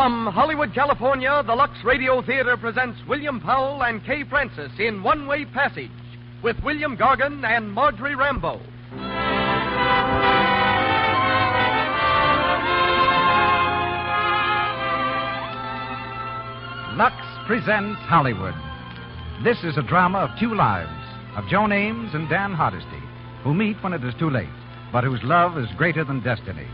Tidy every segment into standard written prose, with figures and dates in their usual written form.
From Hollywood, California, the Lux Radio Theater presents William Powell and Kay Francis in One-Way Passage with William Gargan and Marjorie Rambeau. Lux presents Hollywood. This is a drama of two lives, of Joan Ames and Dan Hardesty, who meet when it is too late, but whose love is greater than destiny.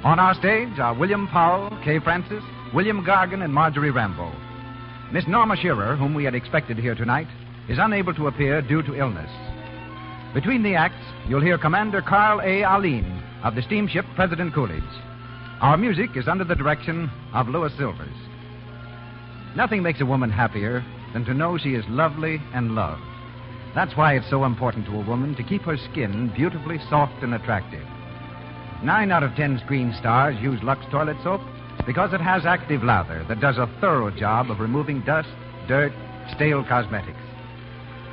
On our stage are William Powell, Kay Francis, William Gargan, and Marjorie Rambeau. Miss Norma Shearer, whom we had expected here tonight, is unable to appear due to illness. Between the acts, you'll hear Commander Carl A. Alleyne of the steamship President Coolidge. Our music is under the direction of Louis Silvers. Nothing makes a woman happier than to know she is lovely and loved. That's why it's so important to a woman to keep her skin beautifully soft and attractive. 9 out of 10 screen stars use Lux toilet soap because it has active lather that does a thorough job of removing dust, dirt, stale cosmetics.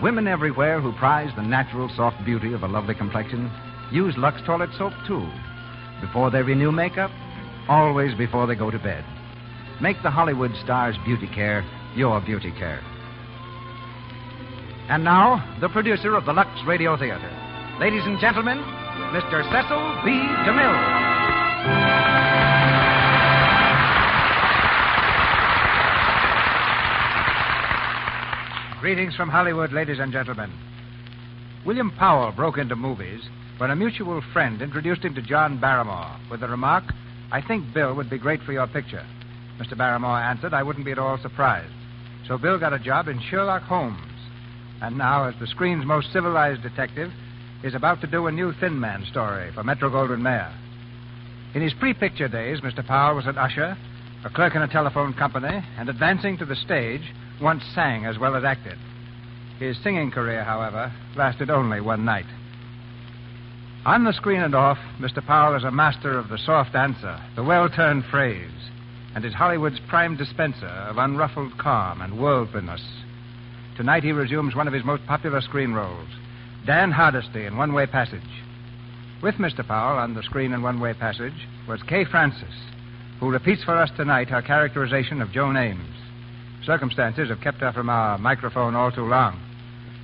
Women everywhere who prize the natural soft beauty of a lovely complexion use Lux toilet soap, too. Before they renew makeup, always before they go to bed. Make the Hollywood star's beauty care your beauty care. And now, the producer of the Lux Radio Theater. Ladies and gentlemen, Mr. Cecil B. DeMille. Greetings from Hollywood, ladies and gentlemen. William Powell broke into movies when a mutual friend introduced him to John Barrymore with the remark, "I think Bill would be great for your picture." Mr. Barrymore answered, "I wouldn't be at all surprised." So Bill got a job in Sherlock Holmes. And now, as the screen's most civilized detective, is about to do a new Thin Man story for Metro-Goldwyn-Mayer. In his pre-picture days, Mr. Powell was an usher, a clerk in a telephone company, and advancing to the stage, once sang as well as acted. His singing career, however, lasted only one night. On the screen and off, Mr. Powell is a master of the soft answer, the well-turned phrase, and is Hollywood's prime dispenser of unruffled calm and worldliness. Tonight he resumes one of his most popular screen roles, Dan Hardesty in One-Way Passage. With Mr. Powell on the screen in One-Way Passage was Kay Francis, who repeats for us tonight her characterization of Joan Ames. Circumstances have kept her from our microphone all too long.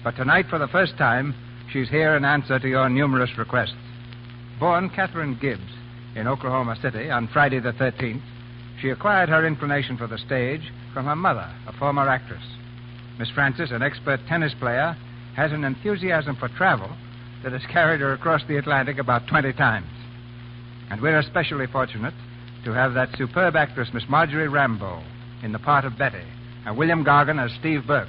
But tonight, for the first time, she's here in answer to your numerous requests. Born Catherine Gibbs in Oklahoma City on Friday the 13th, she acquired her inclination for the stage from her mother, a former actress. Miss Francis, an expert tennis player, has an enthusiasm for travel that has carried her across the Atlantic about 20 times. And we're especially fortunate to have that superb actress, Miss Marjorie Rambeau, in the part of Betty, and William Gargan as Steve Burke.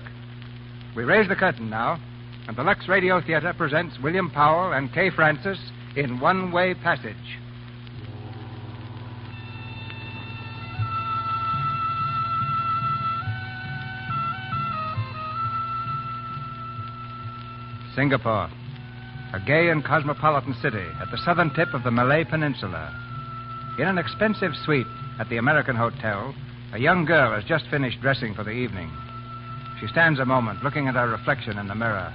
We raise the curtain now, and the Lux Radio Theater presents William Powell and Kay Francis in One-Way Passage. Singapore, a gay and cosmopolitan city at the southern tip of the Malay Peninsula. In an expensive suite at the American Hotel, a young girl has just finished dressing for the evening. She stands a moment looking at her reflection in the mirror.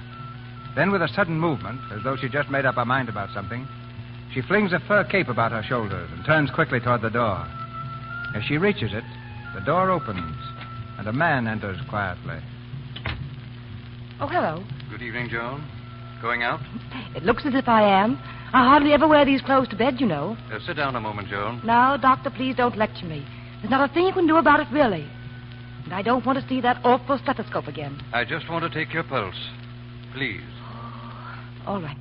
Then, with a sudden movement, as though she just made up her mind about something, she flings a fur cape about her shoulders and turns quickly toward the door. As she reaches it, the door opens, and a man enters quietly. Oh, hello. Good evening, Joan. Going out? It looks as if I am. I hardly ever wear these clothes to bed, you know. Sit down a moment, Joan. Now, Doctor, please don't lecture me. There's not a thing you can do about it, really. And I don't want to see that awful stethoscope again. I just want to take your pulse. Please. All right.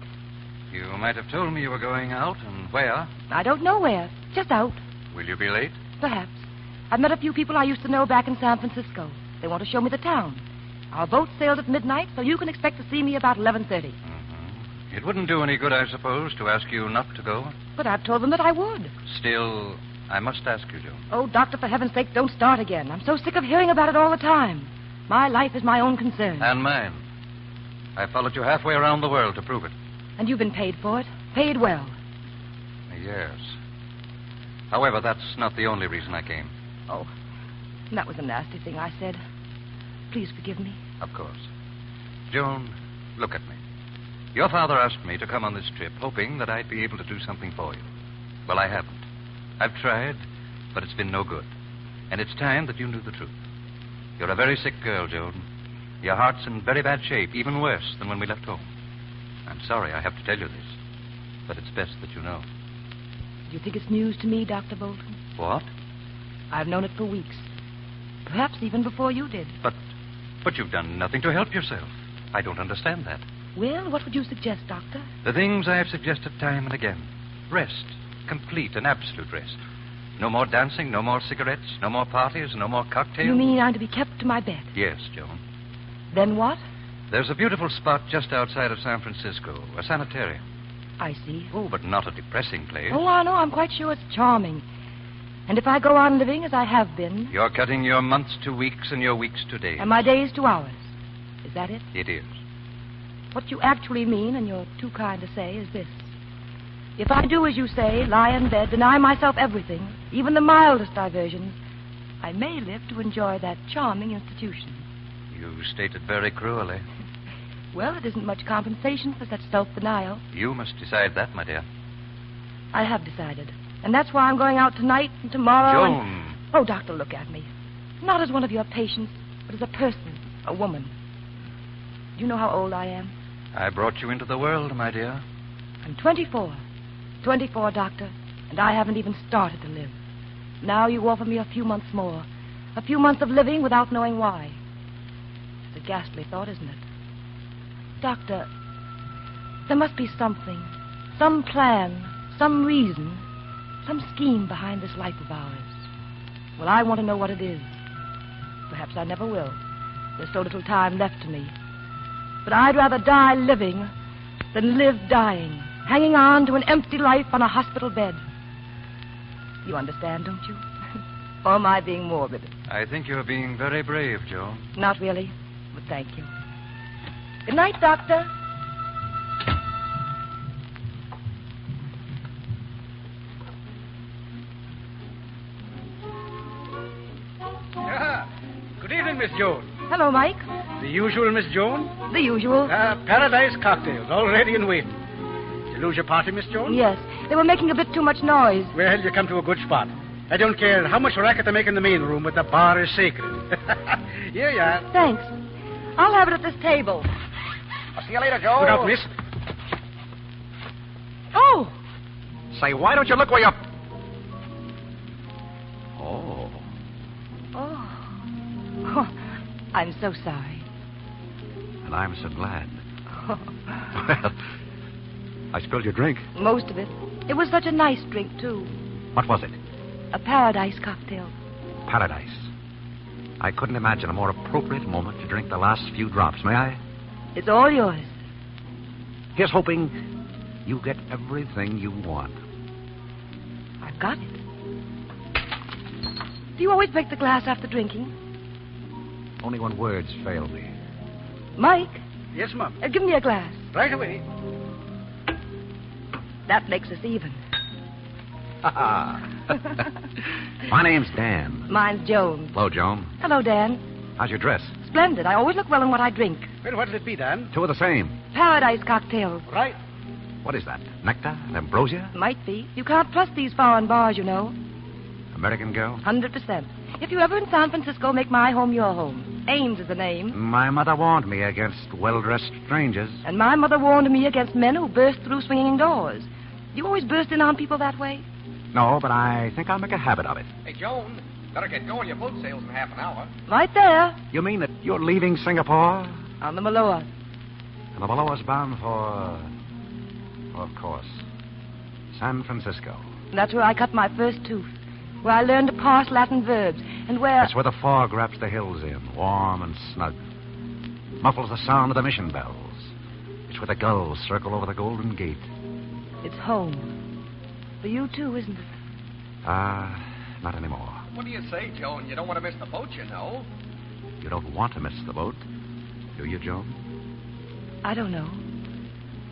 You might have told me you were going out, and where? I don't know where. Just out. Will you be late? Perhaps. I've met a few people I used to know back in San Francisco. They want to show me the town. Our boat sails at midnight, so you can expect to see me about 11:30. Mm-hmm. It wouldn't do any good, I suppose, to ask you not to go. But I've told them that I would. Still, I must ask you, Joan. Oh, Doctor, for heaven's sake, don't start again. I'm so sick of hearing about it all the time. My life is my own concern. And mine. I followed you halfway around the world to prove it. And you've been paid for it? Paid well. Yes. However, that's not the only reason I came. Oh, that was a nasty thing I said. Please forgive me. Of course. Joan, look at me. Your father asked me to come on this trip, hoping that I'd be able to do something for you. Well, I haven't. I've tried, but it's been no good. And it's time that you knew the truth. You're a very sick girl, Joan. Your heart's in very bad shape, even worse than when we left home. I'm sorry I have to tell you this, but it's best that you know. Do you think it's news to me, Dr. Bolton? What? I've known it for weeks. Perhaps even before you did. But you've done nothing to help yourself. I don't understand that. Well, what would you suggest, Doctor? The things I have suggested time and again. Rest. Complete and absolute rest. No more dancing, no more cigarettes, no more parties, no more cocktails. You mean I'm to be kept to my bed? Yes, Joan. Then what? There's a beautiful spot just outside of San Francisco, a sanitarium. I see. Oh, but not a depressing place. Oh, I know. I'm quite sure it's charming. And if I go on living as I have been... You're cutting your months to weeks and your weeks to days. And my days to hours. Is that it? It is. What you actually mean, and you're too kind to say, is this. If I do as you say, lie in bed, deny myself everything, even the mildest diversions, I may live to enjoy that charming institution. You state it very cruelly. Well, it isn't much compensation for such self-denial. You must decide that, my dear. I have decided. And that's why I'm going out tonight and tomorrow. Joan! Oh, Doctor, look at me. Not as one of your patients, but as a person, a woman. Do you know how old I am? I brought you into the world, my dear. I'm 24. 24, Doctor, and I haven't even started to live. Now you offer me a few months more. A few months of living without knowing why. It's a ghastly thought, isn't it? Doctor, there must be something, some plan, some reason, some scheme behind this life of ours. Well, I want to know what it is. Perhaps I never will. There's so little time left to me. But I'd rather die living than live dying, hanging on to an empty life on a hospital bed. You understand, don't you? Or am I being morbid? I think you're being very brave, Joan. Not really, but thank you. Good night, Doctor. Good evening, Miss Joan. Hello, Mike. The usual, Miss Joan? The usual. Paradise cocktails, all ready and waiting. Did you lose your party, Miss Joan? Yes, they were making a bit too much noise. Well, you come to a good spot. I don't care how much racket they make in the main room, but the bar is sacred. Here you are. Thanks. I'll have it at this table. I'll see you later, Joe. Look out, miss. Oh, Say, why don't you look where you're... Oh, I'm so sorry. And I'm so glad. Well, I spilled your drink. Most of it. It was such a nice drink, too. What was it? A paradise cocktail. Paradise. I couldn't imagine a more appropriate moment to drink the last few drops, may I? It's all yours. Here's hoping you get everything you want. I've got it. Do you always break the glass after drinking? Only when words fail me. Mike, Yes, Mom. give me a glass. Right away. That makes us even. My name's Dan. Mine's Joan. Hello, Joan. Hello, Dan. How's your dress? Splendid. I always look well in what I drink. Well, what'll it be, Dan? Two of the same. Paradise cocktail. Right. What is that? Nectar and ambrosia? Might be. You can't trust these foreign bars, you know. American girl? 100%. If you're ever in San Francisco, make my home your home. Ames is the name. My mother warned me against well-dressed strangers. And my mother warned me against men who burst through swinging doors. Do you always burst in on people that way? No, but I think I'll make a habit of it. Hey, Joan, better get going. Your boat sails in half an hour. Right there. You mean that you're leaving Singapore? On the Maloa. And the Maloa's bound for, of course, San Francisco. That's where I cut my first tooth. Where I learned to parse Latin verbs. And where... That's where the fog wraps the hills in, warm and snug. Muffles the sound of the mission bells. It's where the gulls circle over the Golden Gate. It's home. For you, too, isn't it? Not anymore. What do you say, Joan? You don't want to miss the boat, you know. You don't want to miss the boat, do you, Joan? I don't know.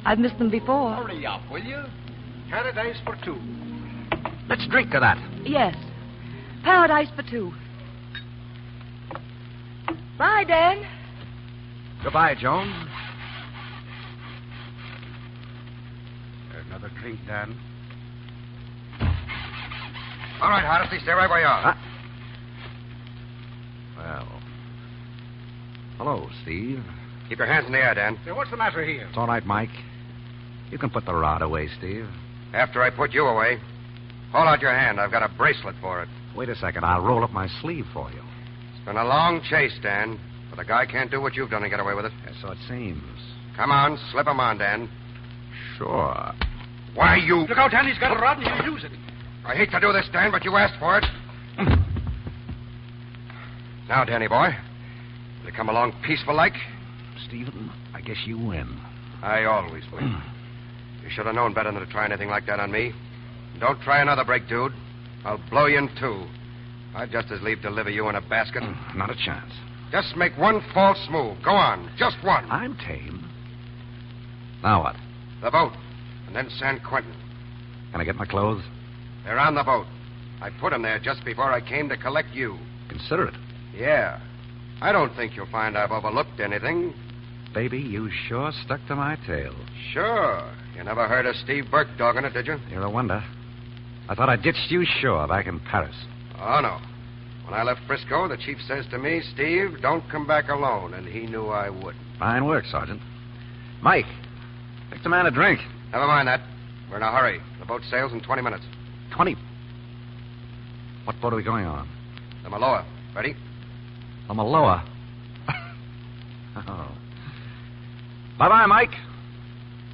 I've missed them before. Hurry up, will you? Paradise for two. Let's drink to that. Yes. Paradise for two. Bye, Dan. Goodbye, Joan. Another drink, Dan. All right, Hardesty, stay right where you are. Hello, Steve. Keep your hands in the air, Dan. Say, what's the matter here? It's all right, Mike. You can put the rod away, Steve. After I put you away, hold out your hand. I've got a bracelet for it. Wait a second. I'll roll up my sleeve for you. It's been a long chase, Dan, but a guy can't do what you've done and get away with it. Yes, so it seems. Come on, slip him on, Dan. Sure. Why, you... Look out, Dan. He's got a rod and you use it. I hate to do this, Dan, but you asked for it. Now, Danny boy, will you come along peaceful like? Stephen, I guess you win. I always win. You should have known better than to try anything like that on me. Don't try another break, dude. I'll blow you in two. I'd just as lief deliver you in a basket. Not a chance. Just make one false move. Go on. Just one. I'm tame. Now what? The boat. And then San Quentin. Can I get my clothes? They're on the boat. I put them there just before I came to collect you. Consider it. Yeah. I don't think you'll find I've overlooked anything. Baby, you sure stuck to my tail. Sure. You never heard of Steve Burke dogging it, did you? You're a wonder. I thought I ditched you sure back in Paris. Oh, no. When I left Frisco, the chief says to me, Steve, don't come back alone, and he knew I wouldn't. Fine work, Sergeant. Mike, fix the man a drink. Never mind that. We're in a hurry. The boat sails in 20 minutes. 20. What boat are we going on? The Maloa. Ready? The Maloa. Oh. Bye-bye, Mike.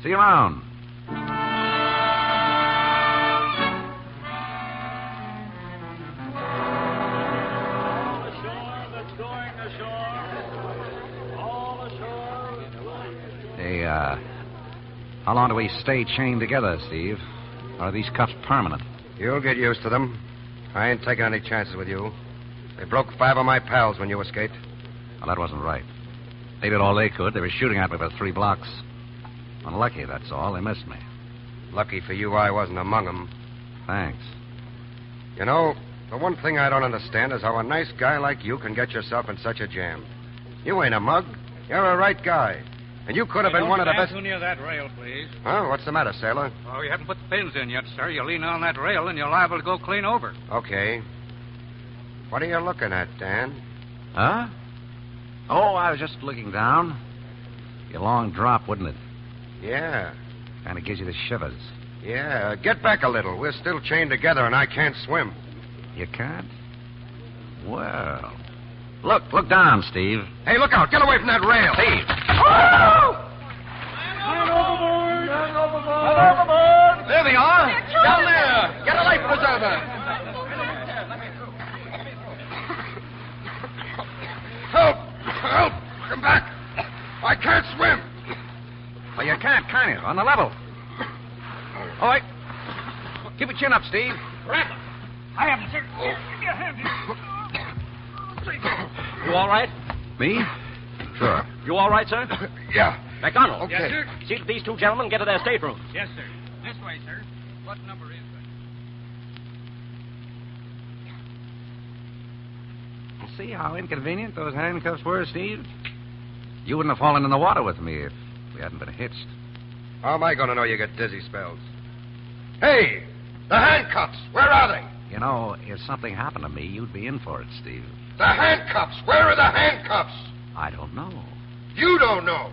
See you around. Hey, how long do we stay chained together, Steve? Or are these cuffs permanent? You'll get used to them. I ain't taking any chances with you. They broke 5 of my pals when you escaped. Well, that wasn't right. They did all they could. They were shooting at me for 3 blocks. Unlucky, that's all. They missed me. Lucky for you, I wasn't among them. Thanks. You know, the one thing I don't understand is how a nice guy like you can get yourself in such a jam. You ain't a mug. You're a right guy. And you could have been one of the best... Too near that rail, please. Huh? What's the matter, sailor? Oh, you haven't put the pins in yet, sir. You lean on that rail and you're liable to go clean over. Okay. What are you looking at, Dan? Huh? Oh, I was just looking down. Be a long drop, wouldn't it? Yeah. Kind of gives you the shivers. Yeah. Get back a little. We're still chained together and I can't swim. You can't? Well... Look down, Steve. Hey, look out. Get away from that rail. Steve. Oh! Man overboard! Man overboard! There they are. Down there. Get a life preserver. Help! Help! Come back. I can't swim. Well, you can't, can you? On the level. All right. Keep your chin up, Steve. Rattler. I haven't, sir. Give me a hand here. You all right? Me? Sure. You all right, sir? Yeah. MacDonald. Okay. Yes, sir. See that these 2 gentlemen get to their staterooms. Yes, sir. This way, sir. What number is it? See how inconvenient those handcuffs were, Steve? You wouldn't have fallen in the water with me if we hadn't been hitched. How am I going to know you get dizzy spells? Hey! The handcuffs! Where are they? You know, if something happened to me, you'd be in for it, Steve. The handcuffs! Where are the handcuffs? I don't know. You don't know.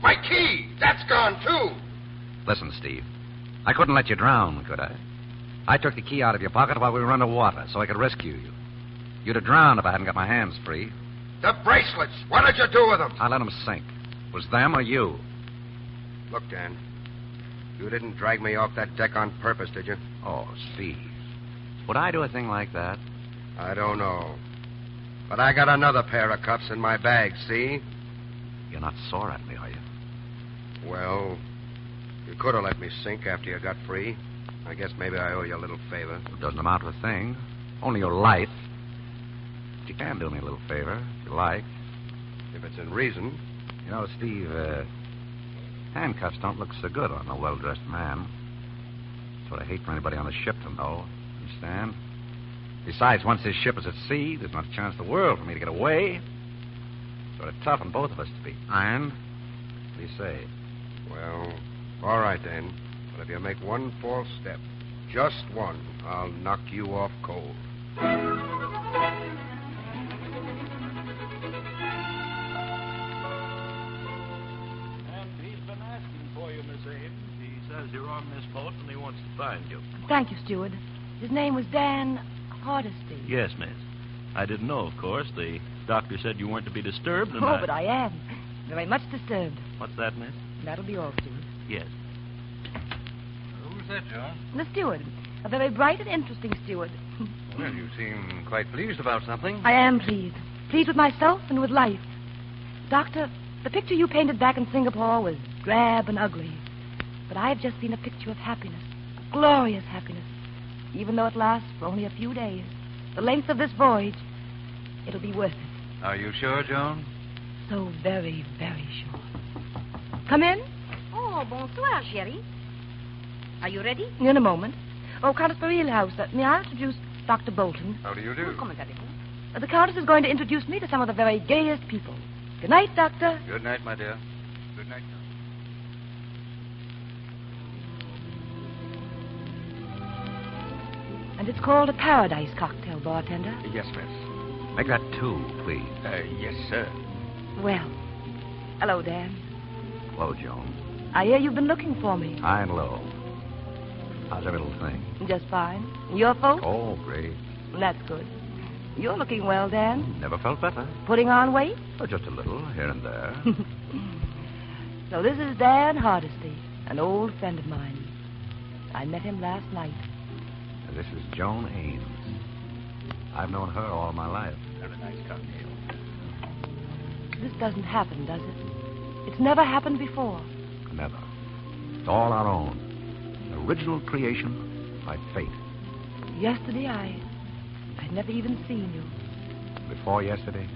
My key! That's gone, too. Listen, Steve. I couldn't let you drown, could I? I took the key out of your pocket while we were underwater so I could rescue you. You'd have drowned if I hadn't got my hands free. The bracelets! What did you do with them? I let them sink. It was them or you. Look, Dan. You didn't drag me off that deck on purpose, did you? Oh, Steve. Would I do a thing like that? I don't know. But I got another pair of cuffs in my bag, see? You're not sore at me, are you? Well, you could have let me sink after you got free. I guess maybe I owe you a little favor. It doesn't amount to a thing. Only your life. But you can do me a little favor, if you like. If it's in reason. You know, Steve, handcuffs don't look so good on a well-dressed man. That's what I hate for anybody on the ship to know. Understand? Besides, once this ship is at sea, there's not a chance in the world for me to get away. Sort of tough on both of us to be ironed. What do you say? Well, all right then. But if you make one false step, just one, I'll knock you off cold. find you. Thank you, steward. His name was Dan Hardesty. Yes, miss. I didn't know, of course. The doctor said you weren't to be disturbed, and But I am. Very much disturbed. What's that, miss? That'll be all, steward. Yes. Who's that, John? The steward. A very bright and interesting steward. Well, you seem quite pleased about something. I am pleased. Pleased with myself and with life. Doctor, the picture you painted back in Singapore was drab and ugly. But I've just seen a picture of happiness. Glorious happiness. Even though it lasts for only a few days. The length of this voyage, it'll be worth it. Are you sure, Joan? So very, very sure. Come in. Oh, bonsoir, chérie. Are you ready? In a moment. Oh, Countess Bareilles, may I introduce Dr. Bolton? How do you do? Comment allez-vous? The Countess is going to introduce me to some of the very gayest people. Good night, Doctor. Good night, my dear. Good night, Joan. And it's called a paradise cocktail, bartender. Yes, miss. Make that 2, please. Yes, sir. Well, hello, Dan. Hello, Joan. I hear you've been looking for me. High and low. How's every little thing? Just fine. Your folks? Oh, great. That's good. You're looking well, Dan. Never felt better. Putting on weight? Oh, just a little, here and there. So this is Dan Hardesty, an old friend of mine. I met him last night. This is Joan Ames. I've known her all my life. Very nice cocktail. This doesn't happen, does it? It's never happened before. Never. It's all our own. Original creation by fate. Yesterday, I'd never even seen you. Before yesterday,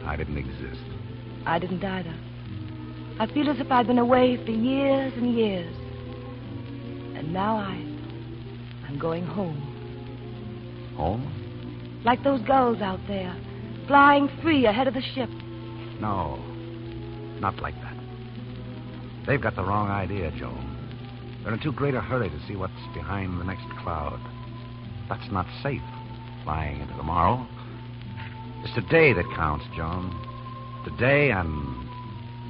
I didn't exist. I didn't either. I feel as if I'd been away for years and years. And now I'm going home. Home? Like those gulls out there, flying free ahead of the ship. No, not like that. They've got the wrong idea, Joan. They're in too great a hurry to see what's behind the next cloud. That's not safe, flying into tomorrow. It's today that counts, Joan. Today and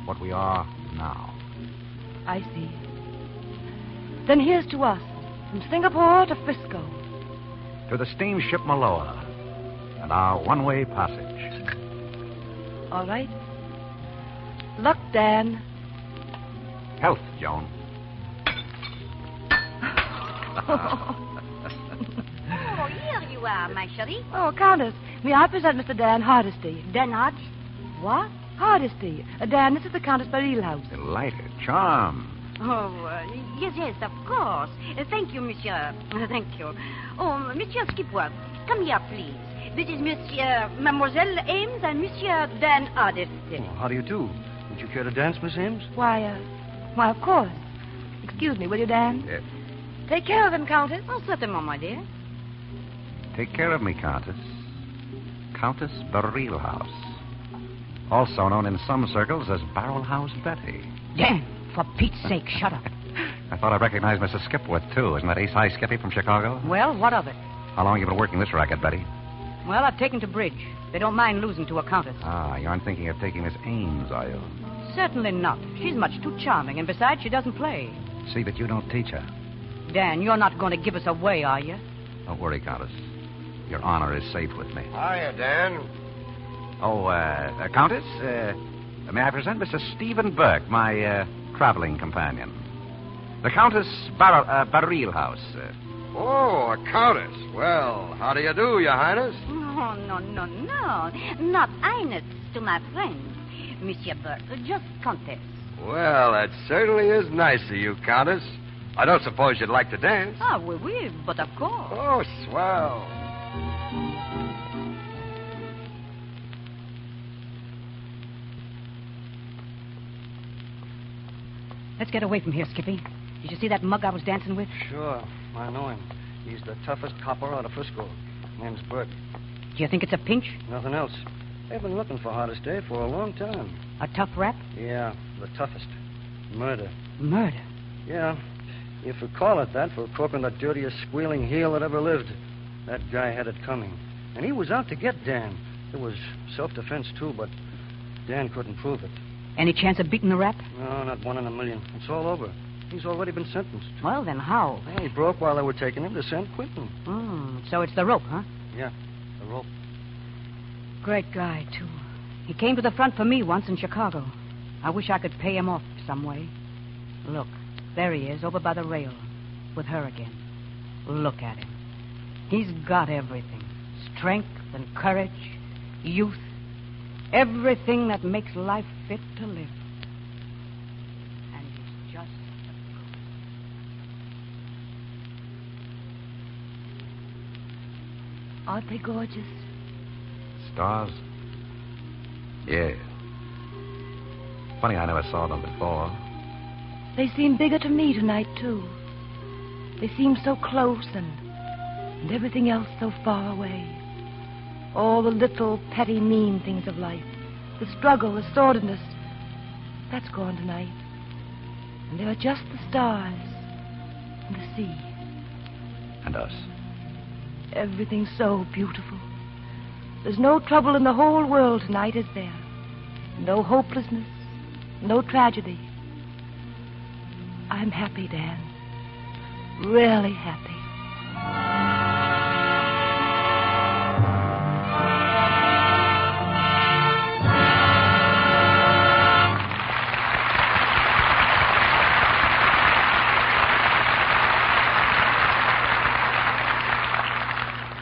what we are now. I see. Then here's to us, from Singapore to Frisco. To the steamship Maloa and our one-way passage. All right. Luck, Dan. Health, Joan. Oh, here you are, my chérie. Oh, Countess, may I present Mr. Dan Hardesty? Dan Hardesty? What? Hardesty. Dan, this is the Countess Bareilles. Delighted. Charmed. Oh, yes, of course. Thank you, monsieur. Thank you. Oh, Monsieur Skipworth, come here, please. This is Monsieur, Mademoiselle Ames and Monsieur Dan Hardesty. Oh, how do you do? Would you care to dance, Miss Ames? Why, of course. Excuse me, will you, Dan? Yes. Take care of him, Countess. Oh, certainly, my dear. Take care of me, Countess. Countess Bareilles. Also known in some circles as Barrel House Betty. Dan, for Pete's sake, shut up. I thought I recognized Mrs. Skipworth, too. Isn't that Ace High Skippy from Chicago? Well, what of it? How long have you been working this racket, Betty? Well, I've taken to bridge. They don't mind losing to a countess. Ah, you aren't thinking of taking Miss Ames, are you? Certainly not. She's much too charming, and besides, she doesn't play. See that you don't teach her. Dan, you're not going to give us away, are you? Don't worry, Countess. Your honor is safe with me. Hiya, Dan. Oh, Countess, may I present Mr. Stephen Burke, my traveling companion. The Countess Bareilles. Oh, a countess. Well, how do you do, Your Highness? Oh, no. Not Highness to my friend. Monsieur Burke, just Countess. Well, that certainly is nice of you, Countess. I don't suppose you'd like to dance. Ah, oui, but of course. Oh, swell. Let's get away from here, Skippy. Did you see that mug I was dancing with? Sure. I know him. He's the toughest copper out of Frisco. Name's Burke. Do you think it's a pinch? Nothing else. They've been looking for Hardesty for a long time. A tough rap? Yeah, the toughest. Murder. Murder? Yeah. You could call it that for corking the dirtiest squealing heel that ever lived. That guy had it coming. And he was out to get Dan. It was self-defense, too, but Dan couldn't prove it. Any chance of beating the rap? No, not 1 in a million. It's all over. He's already been sentenced. Well, then how? Well, he broke while they were taking him to San Quentin. So it's the rope, huh? Yeah, the rope. Great guy, too. He came to the front for me once in Chicago. I wish I could pay him off some way. Look, there he is, over by the rail, with her again. Look at him. He's got everything. Strength and courage, youth, everything that makes life fit to live. And he's just Aren't they gorgeous? Stars? Yeah. Funny I never saw them before. They seem bigger to me tonight, too. They seem so close and everything else so far away. All the little, petty, mean things of life. The struggle, the sordidness. That's gone tonight. And there are just the stars and the sea. And us. Everything's so beautiful. There's no trouble in the whole world tonight, is there? No hopelessness, no tragedy. I'm happy, Dan. Really happy.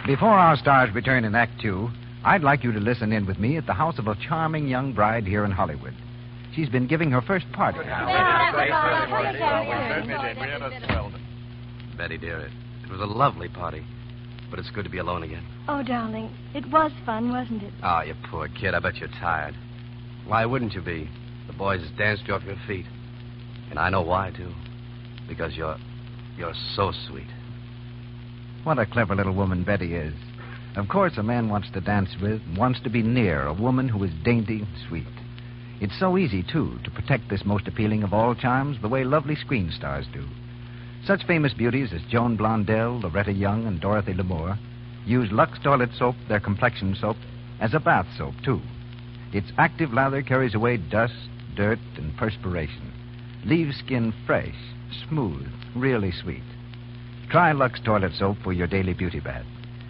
Before our stars return in Act Two, I'd like you to listen in with me at the house of a charming young bride here in Hollywood. She's been giving her first party now. Betty, dear, it was a lovely party. But it's good to be alone again. Oh, darling, it was fun, wasn't it? Oh, you poor kid. I bet you're tired. Why wouldn't you be? The boys has danced you off your feet. And I know why, too. Because you're so sweet. What a clever little woman Betty is. Of course, a man wants to dance with, wants to be near a woman who is dainty and sweet. It's so easy, too, to protect this most appealing of all charms the way lovely screen stars do. Such famous beauties as Joan Blondell, Loretta Young, and Dorothy Lamour use Lux Toilet Soap, their complexion soap, as a bath soap, too. Its active lather carries away dust, dirt, and perspiration. Leaves skin fresh, smooth, really sweet. Try Lux Toilet Soap for your daily beauty bath.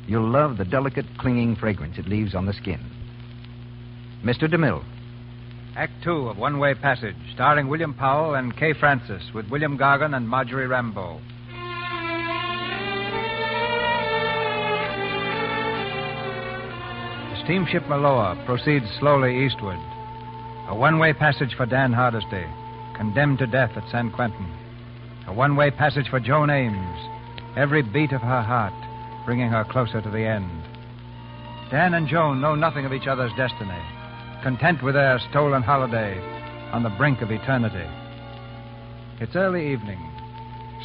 You'll love the delicate, clinging fragrance it leaves on the skin. Mr. DeMille. Act Two of One Way Passage, starring William Powell and Kay Francis, with William Gargan and Marjorie Rambeau. The steamship Maloa proceeds slowly eastward. A one-way passage for Dan Hardesty, condemned to death at San Quentin. A one-way passage for Joan Ames, every beat of her heart bringing her closer to the end. Dan and Joan know nothing of each other's destiny, content with their stolen holiday on the brink of eternity. It's early evening.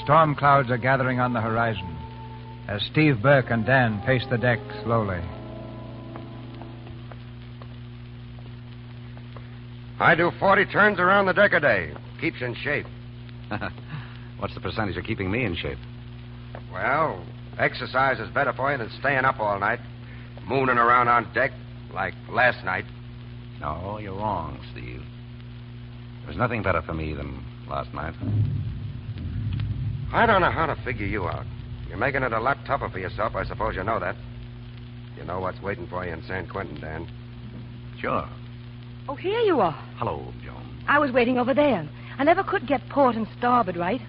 Storm clouds are gathering on the horizon as Steve Burke and Dan pace the deck slowly. I do 40 turns around the deck a day. Keeps in shape. What's the percentage of keeping me in shape? Well, exercise is better for you than staying up all night, mooning around on deck like last night. No, you're wrong, Steve. There's nothing better for me than last night. I don't know how to figure you out. You're making it a lot tougher for yourself. I suppose you know that. You know what's waiting for you in San Quentin, Dan. Sure. Oh, here you are. Hello, Joan. I was waiting over there. I never could get port and starboard right.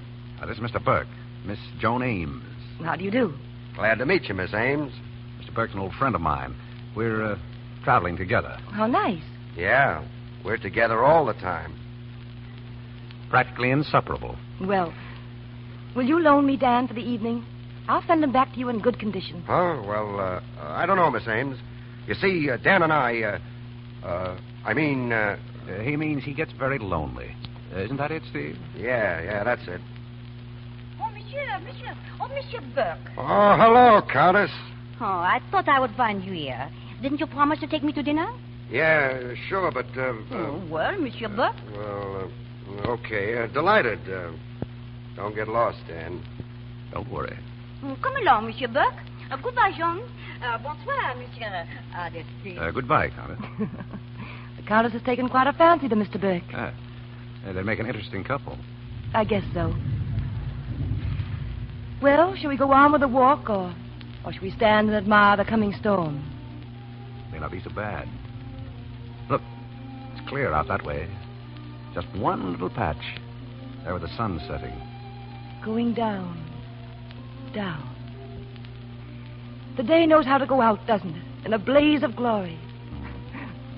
This is Mr. Burke. Miss Joan Ames. How do you do? Glad to meet you, Miss Ames. Mr. Burke's an old friend of mine. We're traveling together. How nice. Yeah, we're together all the time. Practically inseparable. Well, will you loan me Dan for the evening? I'll send him back to you in good condition. Oh, well, I don't know, Miss Ames. You see, Dan and I, he means he gets very lonely. Isn't that it, Steve? Yeah, that's it. Oh, Monsieur. Oh, Monsieur Burke. Oh, hello, Countess. Oh, I thought I would find you here. Didn't you promise to take me to dinner? Yeah, sure, but... well, Monsieur Burke. Well, okay. Delighted. Don't get lost, Dan. Don't worry. Come along, Monsieur Burke. Goodbye, Jean. Bonsoir, Monsieur Hardesty. Goodbye, Countess. The Countess has taken quite a fancy to Mr. Burke. They'd make an interesting couple. I guess so. Well, shall we go on with the walk, or shall we stand and admire the coming storm? May not be so bad. Look, it's clear out that way. Just one little patch. There with the sun setting. Going down. Down. The day knows how to go out, doesn't it? In a blaze of glory.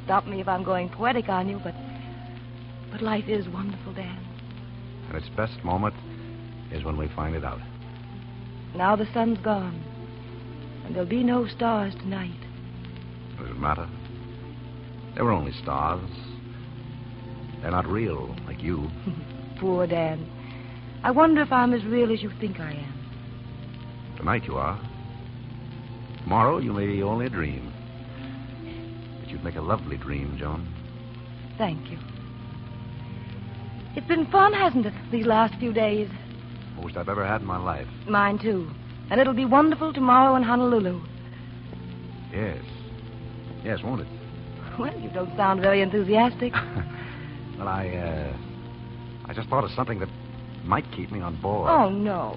Stop me if I'm going poetic on you, but life is wonderful, Dan. And its best moment is when we find it out. Now the sun's gone, and there'll be no stars tonight. Does it matter? They were only stars. They're not real, like you. Poor Dan. I wonder if I'm as real as you think I am. Tonight you are. Tomorrow you may be only a dream. But you'd make a lovely dream, Joan. Thank you. It's been fun, hasn't it, these last few days? Most I've ever had in my life. Mine, too. And it'll be wonderful tomorrow in Honolulu. Yes. Yes, won't it? Well, you don't sound very enthusiastic. Well, I just thought of something that might keep me on board. Oh, no.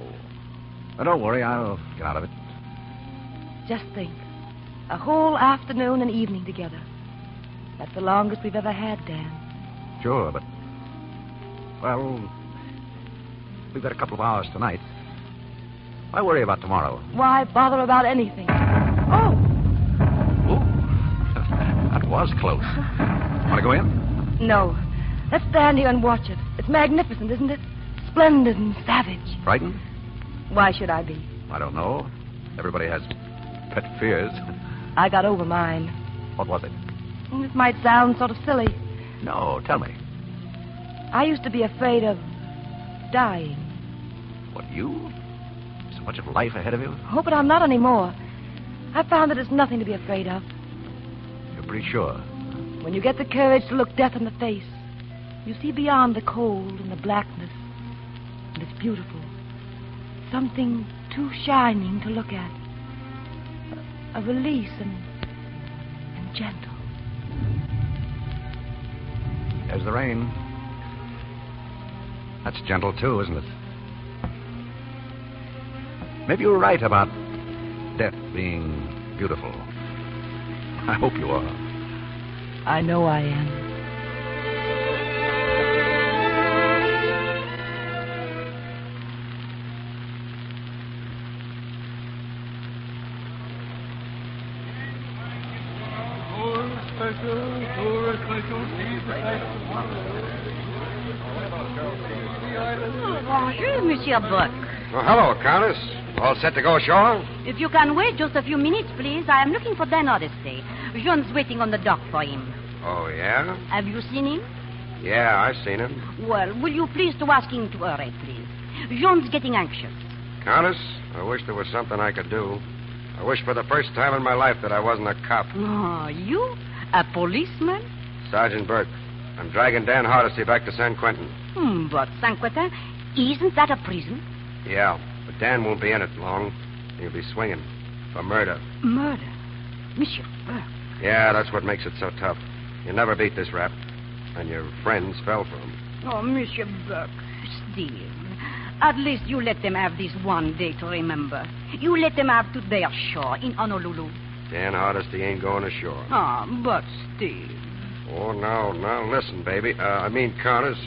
But don't worry, I'll get out of it. Just think. A whole afternoon and evening together. That's the longest we've ever had, Dan. Sure, but... Well, we've got a couple of hours tonight. Why worry about tomorrow? Why bother about anything? Oh! That was close. Want to go in? No. Let's stand here and watch it. It's magnificent, isn't it? Splendid and savage. Frightened? Why should I be? I don't know. Everybody has pet fears. I got over mine. What was it? It might sound sort of silly. No, tell me. I used to be afraid of dying. What, you? So much of life ahead of you? Oh, but I'm not anymore. I found that it's nothing to be afraid of. You're pretty sure? When you get the courage to look death in the face, you see beyond the cold and the blackness. And it's beautiful. Something too shining to look at. A release and gentle. There's the rain. That's gentle, too, isn't it? Maybe you were right about death being beautiful. I hope you are. I know I am. Bonjour, Monsieur Buck. Oh, hello, Countess. All set to go ashore? If you can wait just a few minutes, please. I am looking for Dan Odyssey. Jean's waiting on the dock for him. Oh, yeah? Have you seen him? Yeah, I've seen him. Well, will you please to ask him to hurry, please? Jean's getting anxious. Countess, I wish there was something I could do. I wish for the first time in my life that I wasn't a cop. Oh, you? A policeman? Sergeant Burke, I'm dragging Dan Hardesty back to San Quentin. But San Quentin, isn't that a prison? Yeah, but Dan won't be in it long. He'll be swinging for murder. Murder? Monsieur Burke. Yeah, that's what makes it so tough. You never beat this rap. And your friends fell for him. Oh, Monsieur Burke, Steve. At least you let them have this one day to remember. You let them have today ashore in Honolulu. Dan Hardesty ain't going ashore. But Steve. Oh, now, listen, baby. Countess,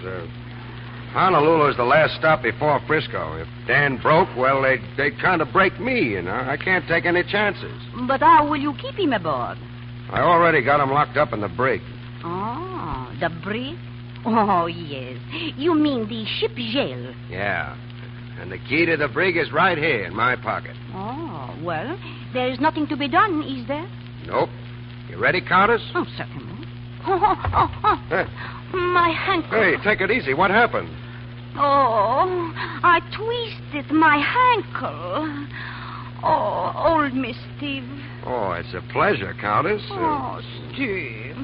Honolulu's the last stop before Frisco. If Dan broke, well, they'd kind of break me, you know. I can't take any chances. But how will you keep him aboard? I already got him locked up in the brig. Oh, the brig? Oh, yes. You mean the ship jail? Yeah. And the key to the brig is right here in my pocket. Oh, well, there is nothing to be done, is there? Nope. You ready, Countess? Oh, certainly. Hey. My ankle. Hey, take it easy. What happened? Oh, I twisted my ankle. Oh, hold me, Steve. Oh, it's a pleasure, Countess. Oh, Steve,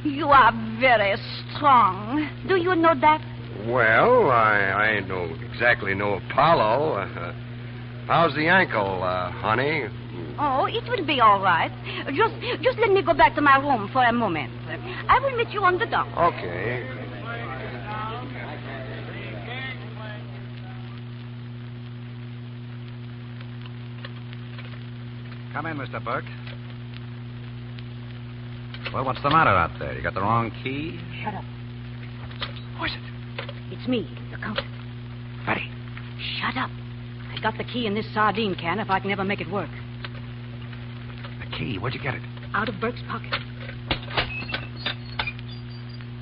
you are very strong. Do you know that? Well, I ain't exactly no Apollo. How's the ankle, honey? Oh, it will be all right. Just let me go back to my room for a moment. I will meet you on the dock. Okay. Come in, Mr. Burke. Well, what's the matter out there? You got the wrong key? Shut up. Who is it? It's me, the count. Betty. Shut up. I got the key in this sardine can if I can ever make it work. The key? Where'd you get it? Out of Burke's pocket.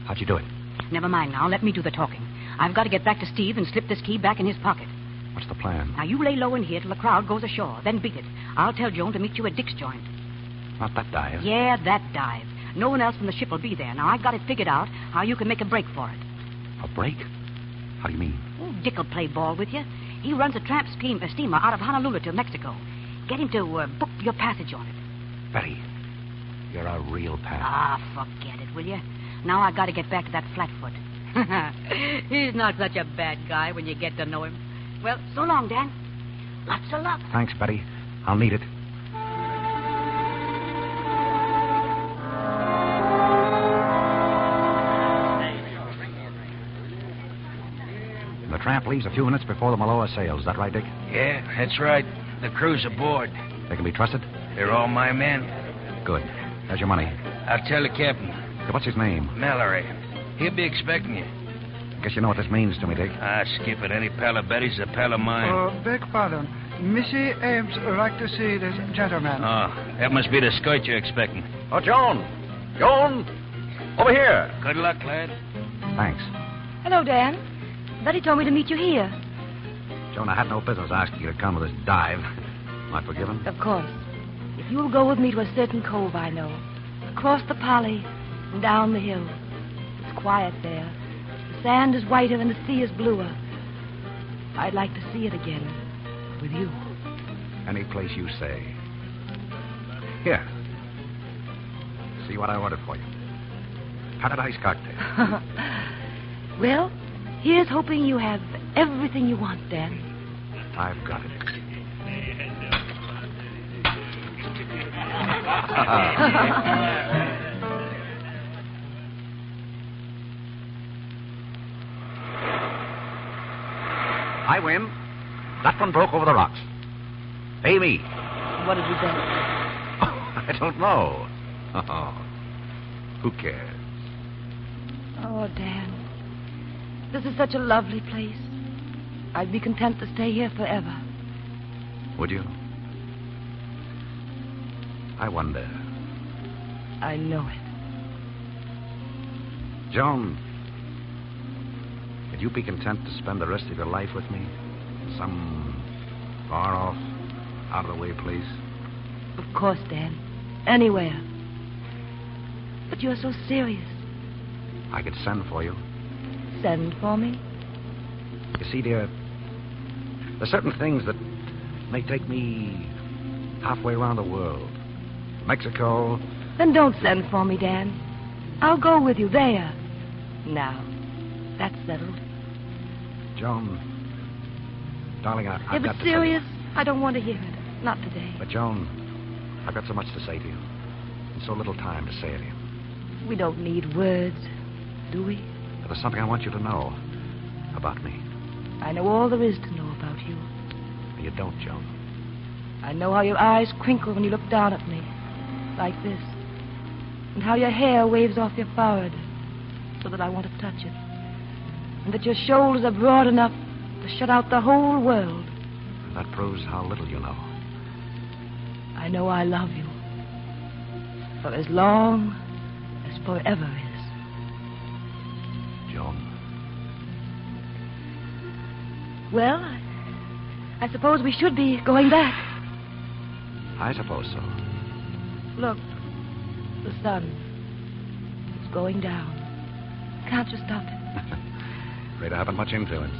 How'd you do it? Never mind now. Let me do the talking. I've got to get back to Steve and slip this key back in his pocket. What's the plan? Now, you lay low in here till the crowd goes ashore. Then beat it. I'll tell Joan to meet you at Dick's joint. Not that dive. Yeah, that dive. No one else from the ship will be there. Now, I've got it figured out how you can make a break for it. A break? How do you mean? Oh, Dick will play ball with you. He runs a tramp steamer out of Honolulu to Mexico. Get him to book your passage on it. Betty, you're a real pal. Ah, forget it, will you? Now I've got to get back to that Flatfoot. He's not such a bad guy when you get to know him. Well, so long, Dan. Lots of luck. Thanks, Betty. I'll need it. The tramp leaves a few minutes before the Maloa sails. Is that right, Dick? Yeah, that's right. The crew's aboard. They can be trusted? They're all my men. Good. There's your money. I'll tell the captain. What's his name? Mallory. He'll be expecting you. Guess you know what this means to me, Dick. Ah, skip it. Any pal of Betty's a pal of mine. Beg pardon. Missy Ames would like to see this gentleman. Oh, that must be the skirt you're expecting. Oh, Joan! Joan! Over here! Good luck, lad. Thanks. Hello, Dan. Betty told me to meet you here. Joan, I had no business asking you to come to this dive. Am I forgiven? Of course. If you'll go with me to a certain cove I know, across the Polly and down the hill. It's quiet there. The sand is whiter and the sea is bluer. I'd like to see it again with you. Any place you say. Here. See what I ordered for you. Paradise cocktail. Well, here's hoping you have everything you want, Dan. I've got it. I win. That one broke over the rocks. Pay me. What did you bet? I don't know. Oh, who cares? Oh, Dan. This is such a lovely place. I'd be content to stay here forever. Would you? I wonder. I know it. Joan, would you be content to spend the rest of your life with me? In some far-off, out-of-the-way place? Of course, Dan. Anywhere. But you're so serious. I could send for you. Send for me? You see, dear, there's certain things that may take me halfway around the world. Mexico. Then don't send for me, Dan. I'll go with you there. Now, that's settled. Joan, darling, I've If got it's to serious, I don't want to hear it. Not today. But, Joan, I've got so much to say to you. And so little time to say it to you. We don't need words, do we? But there's something I want you to know about me. I know all there is to know about you. You don't, Joan. I know how your eyes crinkle when you look down at me. Like this. And how your hair waves off your forehead so that I want to touch it. And that your shoulders are broad enough to shut out the whole world. That proves how little you know. I know I love you. For as long as forever is. Joan. Well, I suppose we should be going back. I suppose so. Look, the sun. It's going down. Can't you stop it? Afraid I haven't much influence.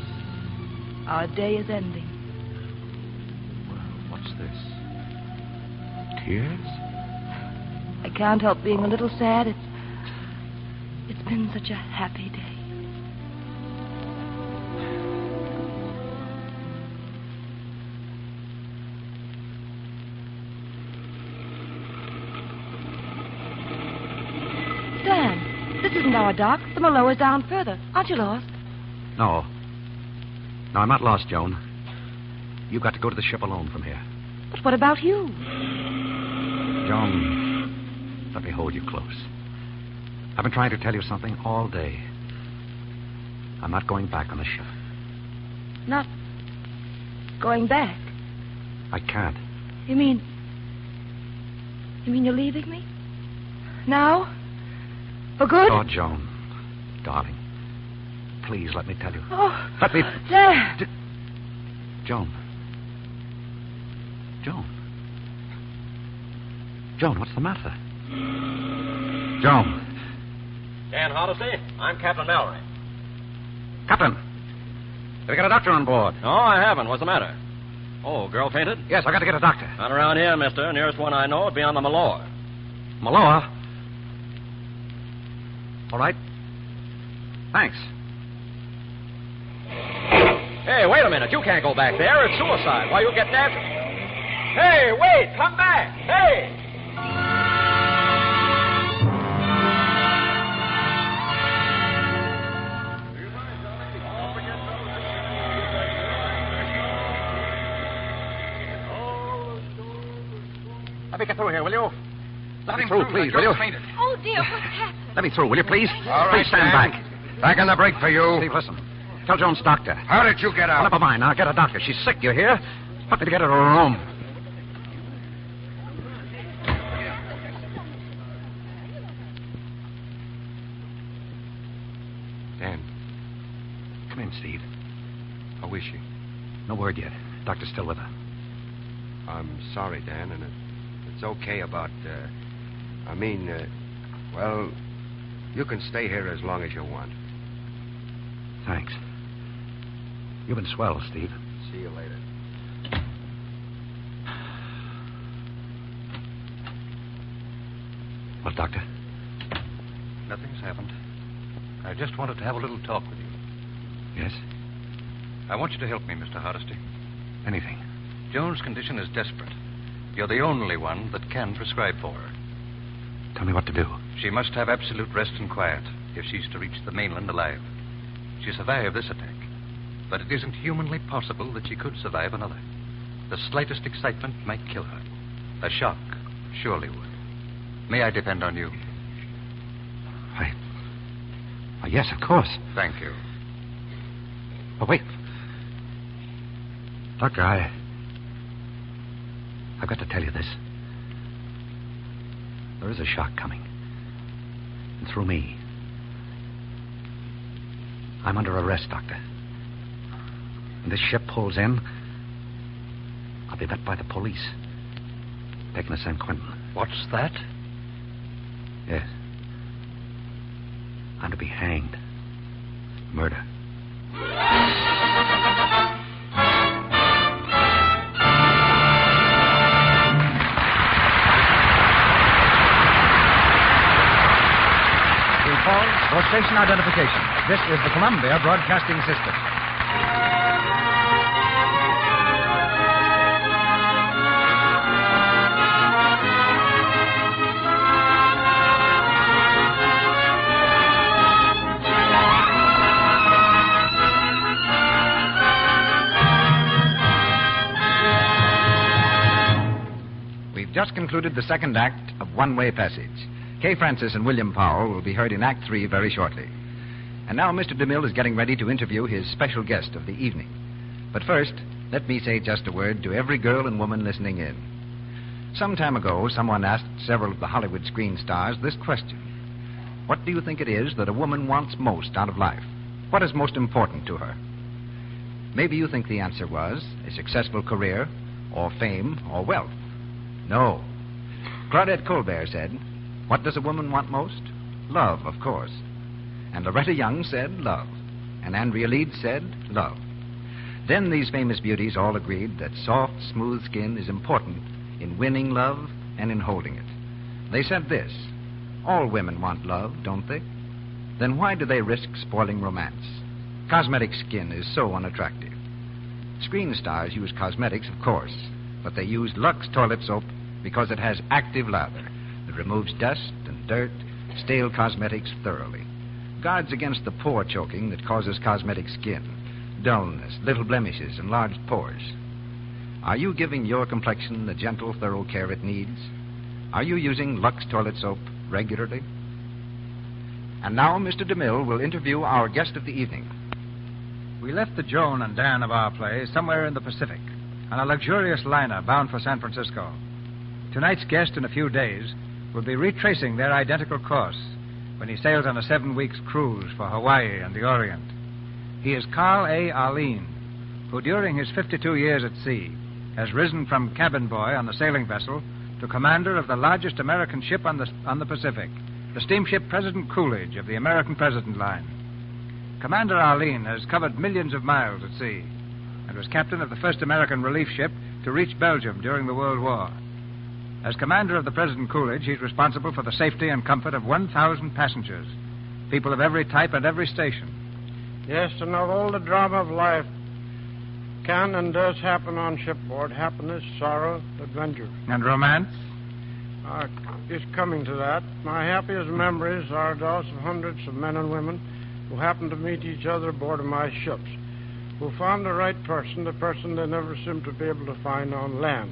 Our day is ending. Well, what's this? Tears? I can't help being a little sad. It's been such a happy day. Dan, this isn't our dock. The Maloa's down further. Aren't you lost? No. No, I'm not lost, Joan. You've got to go to the ship alone from here. But what about you? Joan, let me hold you close. I've been trying to tell you something all day. I'm not going back on the ship. Not going back? I can't. You mean you're leaving me? Now? For good? Oh, Joan, darling, please let me tell you. Oh, let me... Dad. Joan. Joan, what's the matter? Joan. Dan Hardesty, I'm Captain Mallory. Captain, have you got a doctor on board? No, I haven't. What's the matter? Oh, girl fainted? Yes, I got to get a doctor. Not around here, mister. Nearest one I know would be on the Maloa. Maloa? All right. Thanks. Hey, wait a minute. You can't go back there. It's suicide. Why, you'll get natural. Hey, wait. Come back. Hey. Let me get through here, will you? Let me through, please, will you? Oh, dear, what's happened? Let me through, will you, please? All right, please stand Dan. back. Back on the break for you. Steve, listen. Tell Joan's doctor. How did you get out? Never mind. I'll get a doctor. She's sick, you hear? Help me to get her to her room. Dan. Come in, Steve. How is she? No word yet. Doctor's still with her. I'm sorry, Dan, and it's okay about, well, you can stay here as long as you want. Thanks. You've been swell, Steve. See you later. Well, Doctor? Nothing's happened. I just wanted to have a little talk with you. Yes? I want you to help me, Mr. Hardesty. Anything. Joan's condition is desperate. You're the only one that can prescribe for her. Tell me what to do. She must have absolute rest and quiet if she's to reach the mainland alive. She survived this attack, but it isn't humanly possible that she could survive another. The slightest excitement might kill her. A shock surely would. May I depend on you? Yes, of course. Thank you. But wait. Doctor, I've got to tell you this. There is a shock coming. And through me. I'm under arrest, Doctor. When this ship pulls in, I'll be met by the police. Taken to San Quentin. What's that? Yes. I'm to be hanged. Murder. For station identification. This is the Columbia Broadcasting System. We've just concluded the second act of One Way Passage. Kay Francis and William Powell will be heard in Act 3 very shortly. And now Mr. DeMille is getting ready to interview his special guest of the evening. But first, let me say just a word to every girl and woman listening in. Some time ago, someone asked several of the Hollywood screen stars this question. What do you think it is that a woman wants most out of life? What is most important to her? Maybe you think the answer was a successful career, or fame, or wealth. No. Claudette Colbert said, what does a woman want most? Love, of course. And Loretta Young said love. And Andrea Leeds said love. Then these famous beauties all agreed that soft, smooth skin is important in winning love and in holding it. They said this, all women want love, don't they? Then why do they risk spoiling romance? Cosmetic skin is so unattractive. Screen stars use cosmetics, of course, but they use Lux toilet soap because it has active lather that removes dust and dirt, stale cosmetics thoroughly. Guards against the pore choking that causes cosmetic skin, dullness, little blemishes, and large pores. Are you giving your complexion the gentle, thorough care it needs? Are you using Lux toilet soap regularly? And now Mr. DeMille will interview our guest of the evening. We left the Joan and Dan of our play somewhere in the Pacific on a luxurious liner bound for San Francisco. Tonight's guest in a few days will be retracing their identical course when he sails on a 7 weeks cruise for Hawaii and the Orient. He is Carl A. Arlene, who during his 52 years at sea has risen from cabin boy on the sailing vessel to commander of the largest American ship on the Pacific, the steamship President Coolidge of the American President Line. Commander Arlene has covered millions of miles at sea and was captain of the first American relief ship to reach Belgium during the World War. As commander of the President Coolidge, he's responsible for the safety and comfort of 1,000 passengers, people of every type and every station. Yes, and of all the drama of life can and does happen on shipboard, happiness, sorrow, adventure. And romance? Just coming to that, my happiest memories are those of hundreds of men and women who happened to meet each other aboard of my ships, who found the right person, the person they never seemed to be able to find on land.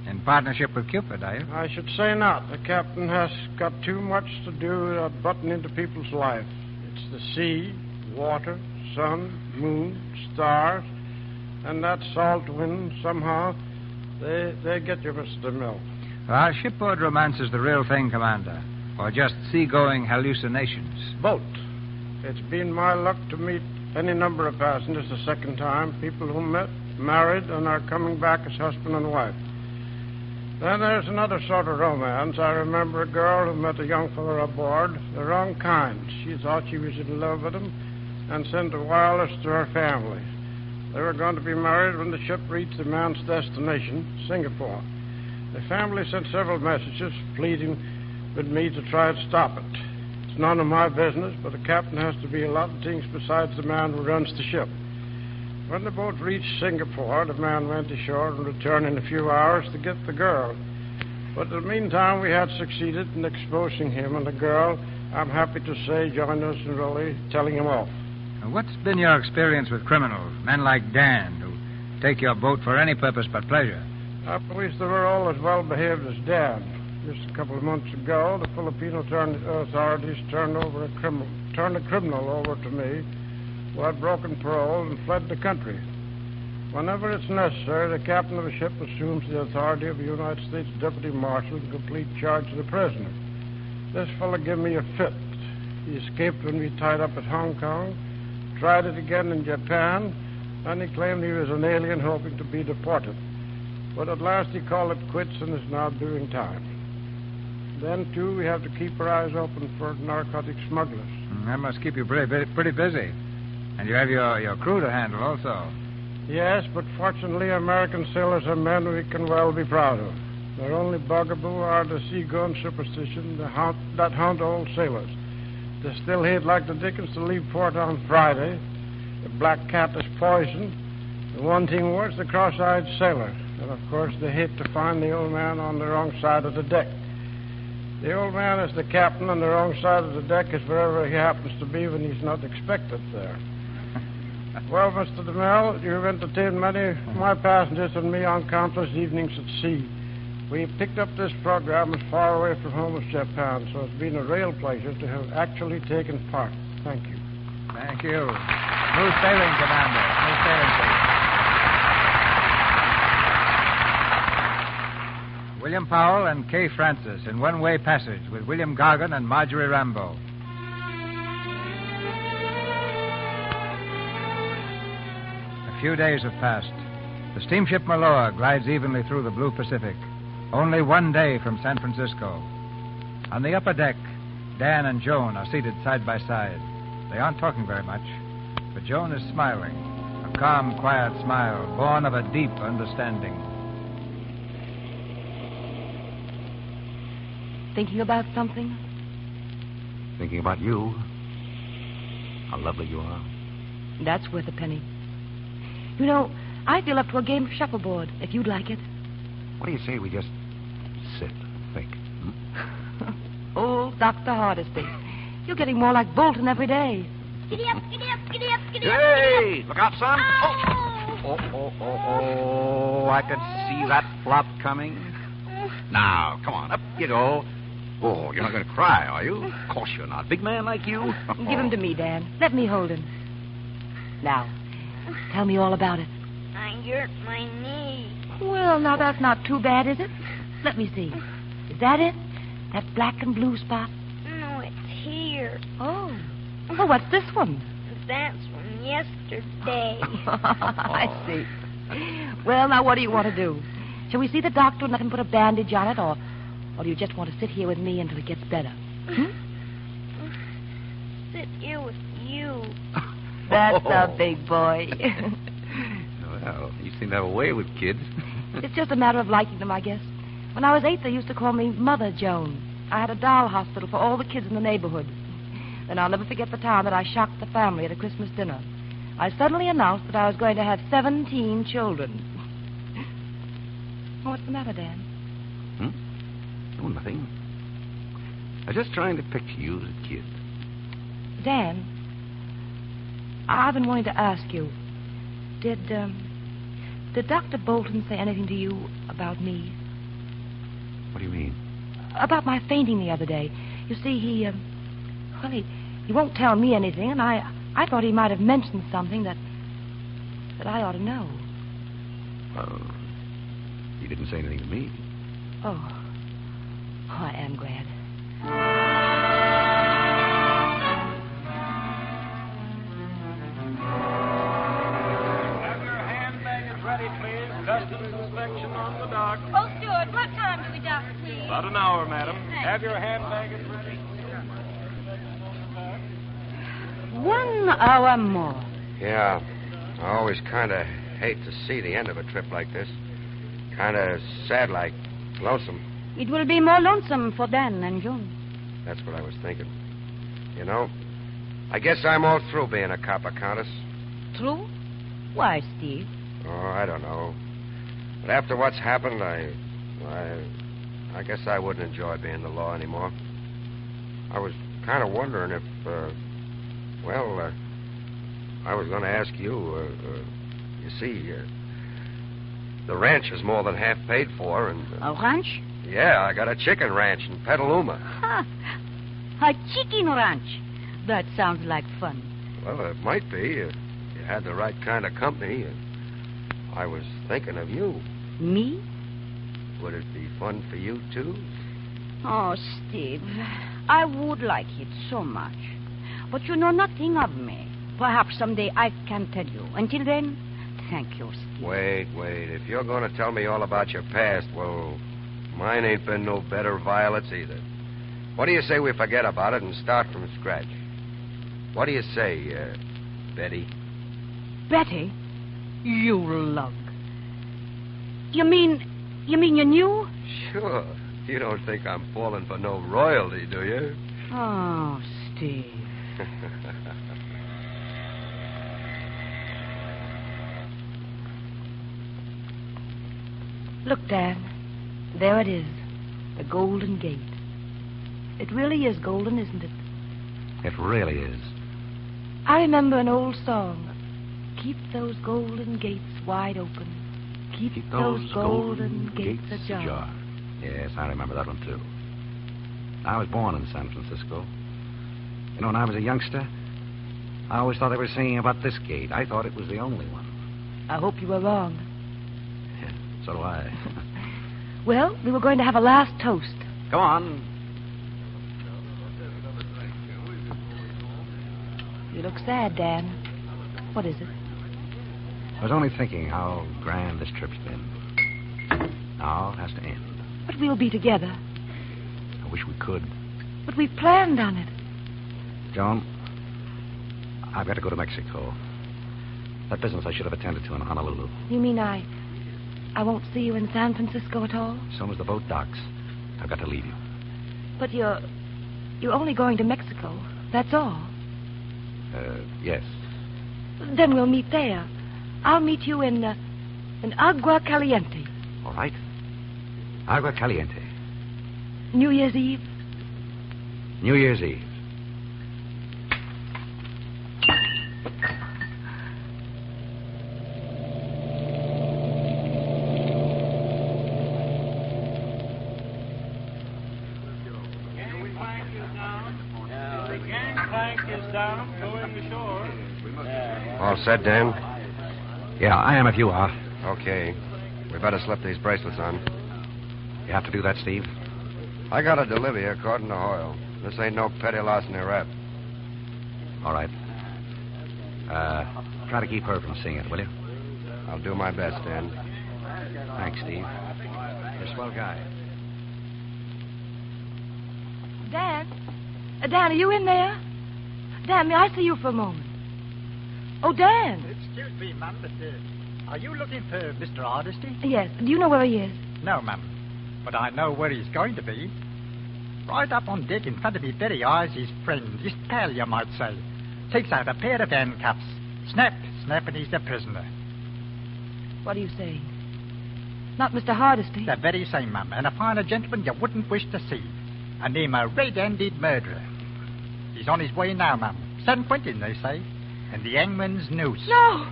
In partnership with Cupid, are you? I should say not. The captain has got too much to do with butting into people's life. It's the sea, water, sun, moon, stars, and that salt wind. Somehow, they get you, Mr. DeMille. Well, shipboard romance is the real thing, Commander, or just seagoing hallucinations? Both. It's been my luck to meet any number of passengers the second time, people who met, married, and are coming back as husband and wife. Then there's another sort of romance. I remember a girl who met a young fellow aboard, the wrong kind. She thought she was in love with him and sent a wireless to her family. They were going to be married when the ship reached the man's destination, Singapore. The family sent several messages pleading with me to try to stop it. It's none of my business, but the captain has to be a lot of things besides the man who runs the ship. When the boat reached Singapore, the man went ashore and returned in a few hours to get the girl. But in the meantime, we had succeeded in exposing him and the girl. I'm happy to say joined us in really telling him off. What's been your experience with criminals, men like Dan, who take your boat for any purpose but pleasure? I believe they were all as well behaved as Dan. Just a couple of months ago, the Filipino authorities turned a criminal over to me who had broken parole and fled the country. Whenever it's necessary, the captain of a ship assumes the authority of the United States Deputy Marshal in complete charge of the prisoner. This fellow gave me a fit. He escaped when we tied up at Hong Kong, tried it again in Japan, and he claimed he was an alien hoping to be deported. But at last he called it quits and is now doing time. Then, too, we have to keep our eyes open for narcotic smugglers. That must keep you pretty busy. And you have your crew to handle also. Yes, but fortunately, American sailors are men we can well be proud of. Their only bugaboo are the seagoing superstition that haunt old sailors. They still hate like the dickens to leave port on Friday. The black cat is poison. The one thing worse, the cross-eyed sailor. And, of course, they hate to find the old man on the wrong side of the deck. The old man is the captain, and the wrong side of the deck is wherever he happens to be when he's not expected there. Well, Mr. DeMille, you've entertained many of my passengers and me on countless evenings at sea. We picked up this program as far away from home as Japan, so it's been a real pleasure to have actually taken part. Thank you. Thank you. Smooth sailing, Commander. Smooth sailing, please. William Powell and Kay Francis in One-Way Passage with William Gargan and Marjorie Rambeau. A few days have passed. The steamship Maloa glides evenly through the blue Pacific, only one day from San Francisco. On the upper deck, Dan and Joan are seated side by side. They aren't talking very much, but Joan is smiling, a calm, quiet smile born of a deep understanding. Thinking about something? Thinking about you. How lovely you are. That's worth a penny. You know, I feel up to a game of shuffleboard, if you'd like it. What do you say we just sit, think? Old Dr. Hardesty. You're getting more like Bolton every day. Giddy up, giddy up, giddy up, giddy up. Hey, look out, son. Oh. Oh, I could see that flop coming. Now, come on, up you go. Oh, you're not going to cry, are you? Of course you're not. Big man like you. Give him to me, Dan. Let me hold him. Now, tell me all about it. I hurt my knee. Well, now that's not too bad, is it? Let me see. Is that it? That black and blue spot? No, it's here. Oh. Well, what's this one? That's from yesterday. I see. Well, now, what do you want to do? Shall we see the doctor and let him put a bandage on it, or do you just want to sit here with me until it gets better? Sit here with you. That's a big boy. Well, you seem to have a way with kids. It's just a matter of liking them, I guess. When I was 8, they used to call me Mother Joan. I had a doll hospital for all the kids in the neighborhood. Then I'll never forget the time that I shocked the family at a Christmas dinner. I suddenly announced that I was going to have 17 children. What's the matter, Dan? Oh, nothing. I was just trying to picture you as a kid. Dan, I've been wanting to ask you, did Dr. Bolton say anything to you about me? What do you mean? About my fainting the other day. You see, he won't tell me anything, and I thought he might have mentioned something that I ought to know. Well, he didn't say anything to me. Oh, I am glad. Have your hand baggage ready, please. Customs inspection on the dock. Oh, steward, what time do we dock, please? About an hour, madam. Thanks. Have your hand baggage ready. 1 hour more. Yeah. I always kind of hate to see the end of a trip like this. Kind of sad, like lonesome. It will be more lonesome for Dan and June. That's what I was thinking. You know, I guess I'm all through being a copper, Countess. True? Why, Steve? Oh, I don't know. But after what's happened, I guess I wouldn't enjoy being the law anymore. I was kind of wondering if, I was going to ask you, you see, the ranch is more than half paid for, and... A ranch? Yeah, I got a chicken ranch in Petaluma. Ha! A chicken ranch. That sounds like fun. Well, it might be if you had the right kind of company. I was thinking of you. Me? Would it be fun for you, too? Oh, Steve, I would like it so much. But you know nothing of me. Perhaps someday I can tell you. Until then, thank you, Steve. Wait. If you're going to tell me all about your past, well, mine ain't been no better violets either. What do you say we forget about it and start from scratch? What do you say, Betty? Betty? You lug. You mean you knew? Sure. You don't think I'm falling for no royalty, do you? Oh, Steve. Look, Dan. There it is. The Golden Gate. It really is golden, isn't it? It really is. I remember an old song. Keep those golden gates wide open. Keep those golden gates ajar. Yes, I remember that one, too. I was born in San Francisco. You know, when I was a youngster, I always thought they were singing about this gate. I thought it was the only one. I hope you were wrong. Yeah, so do I. Well, we were going to have a last toast. Go on. You look sad, Dan. What is it? I was only thinking how grand this trip's been. Now it has to end. But we'll be together. I wish we could. But we've planned on it. Joan, I've got to go to Mexico. That business I should have attended to in Honolulu. You mean I won't see you in San Francisco at all? As soon as the boat docks, I've got to leave you. But you're only going to Mexico. That's all. Yes. Then we'll meet there. I'll meet you in Agua Caliente. All right. Agua Caliente. New Year's Eve? New Year's Eve. down, going ashore. All set, Dan? Yeah, I am if you are. Okay. We better slip these bracelets on. You have to do that, Steve? I got a delivery according to Hoyle. This ain't no petty larceny rap. All right. Try to keep her from seeing it, will you? I'll do my best, Dan. Thanks, Steve. You're a swell guy. Dan? Dan, are you in there? Dan, may I see you for a moment? Oh, Dan. Excuse me, ma'am, but are you looking for Mr. Hardesty? Yes. Do you know where he is? No, ma'am. But I know where he's going to be. Right up on deck in front of me very eyes his friend, his pal, you might say. Takes out a pair of handcuffs. Snap, snap, and he's a prisoner. What are you saying? Not Mr. Hardesty? The very same, ma'am. And a finer gentleman you wouldn't wish to see. A name a red-handed murderer. He's on his way now, ma'am. San Quentin, they say. And the hangman's noose. No!